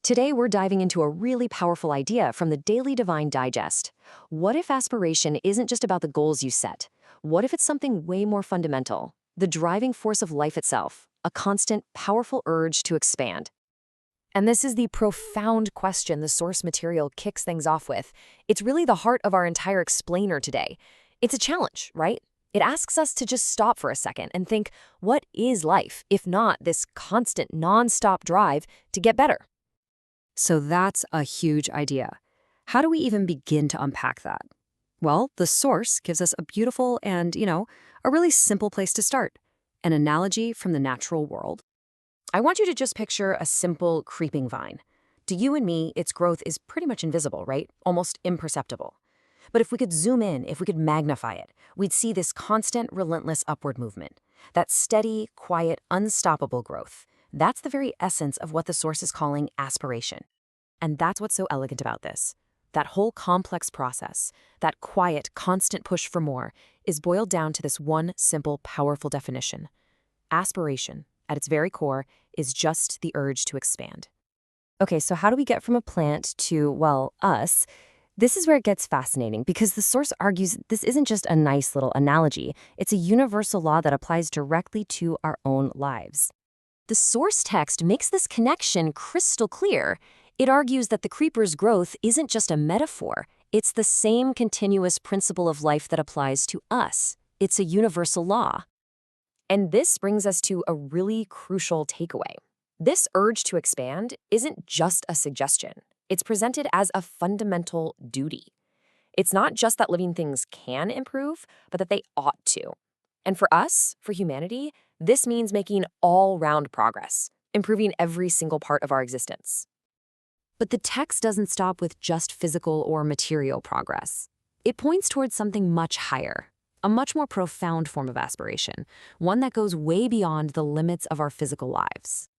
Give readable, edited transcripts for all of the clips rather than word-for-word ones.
Today, we're diving into a really powerful idea from the Daily Divine Digest. What if aspiration isn't just about the goals you set? What if it's something way more fundamental? The driving force of life itself, a constant, powerful urge to expand. And this is the profound question the source material kicks things off with. It's really the heart of our entire explainer today. It's a challenge, right? It asks us to just stop for a second and think, what is life, if not this constant, non-stop drive to get better? So that's a huge idea. How do we even begin to unpack that? Well, the source gives us a beautiful and, a really simple place to start. An analogy from the natural world. I want you to just picture a simple creeping vine. To you and me, its growth is pretty much invisible, right? Almost imperceptible. But if we could zoom in, if we could magnify it, we'd see this constant, relentless upward movement. That steady, quiet, unstoppable growth. That's the very essence of what the source is calling aspiration. And that's what's so elegant about this. That whole complex process, that quiet, constant push for more, is boiled down to this one simple, powerful definition. Aspiration, at its very core, is just the urge to expand. Okay, so how do we get from a plant to, well, us? This is where it gets fascinating because the source argues this isn't just a nice little analogy. It's a universal law that applies directly to our own lives. The source text makes this connection crystal clear. It argues that the creeper's growth isn't just a metaphor. It's the same continuous principle of life that applies to us. It's a universal law. And this brings us to a really crucial takeaway. This urge to expand isn't just a suggestion. It's presented as a fundamental duty. It's not just that living things can improve, but that they ought to. And for us, for humanity, this means making all-round progress, improving every single part of our existence. But the text doesn't stop with just physical or material progress. It points towards something much higher, a much more profound form of aspiration, one that goes way beyond the limits of our physical lives.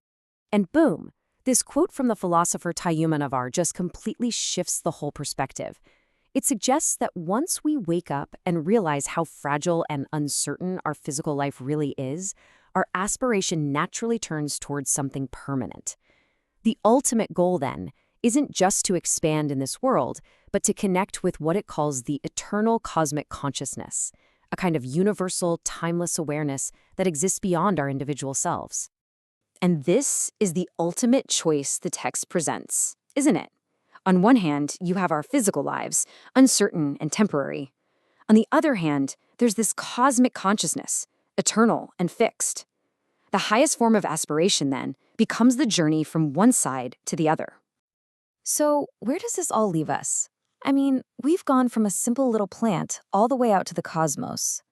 And boom, this quote from the philosopher Navar just completely shifts the whole perspective. It suggests that once we wake up and realize how fragile and uncertain our physical life really is, our aspiration naturally turns towards something permanent. The ultimate goal, then, isn't just to expand in this world, but to connect with what it calls the eternal cosmic consciousness, a kind of universal, timeless awareness that exists beyond our individual selves. And this is the ultimate choice the text presents, isn't it? On one hand, you have our physical lives, uncertain and temporary. On the other hand, there's this cosmic consciousness, eternal and fixed. The highest form of aspiration, then, becomes the journey from one side to the other. So, where does this all leave us? I mean, we've gone from a simple little plant all the way out to the cosmos.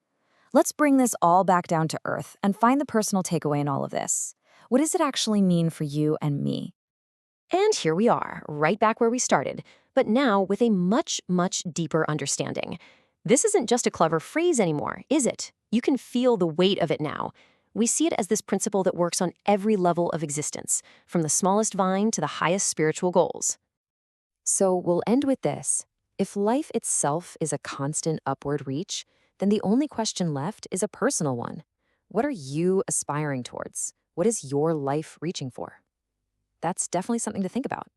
Let's bring this all back down to Earth and find the personal takeaway in all of this. What does it actually mean for you and me? And here we are, right back where we started, but now with a much, much deeper understanding. This isn't just a clever phrase anymore, is it? You can feel the weight of it now. We see it as this principle that works on every level of existence, from the smallest vine to the highest spiritual goals. So we'll end with this. If life itself is a constant upward reach, then the only question left is a personal one. What are you aspiring towards? What is your life reaching for? That's definitely something to think about.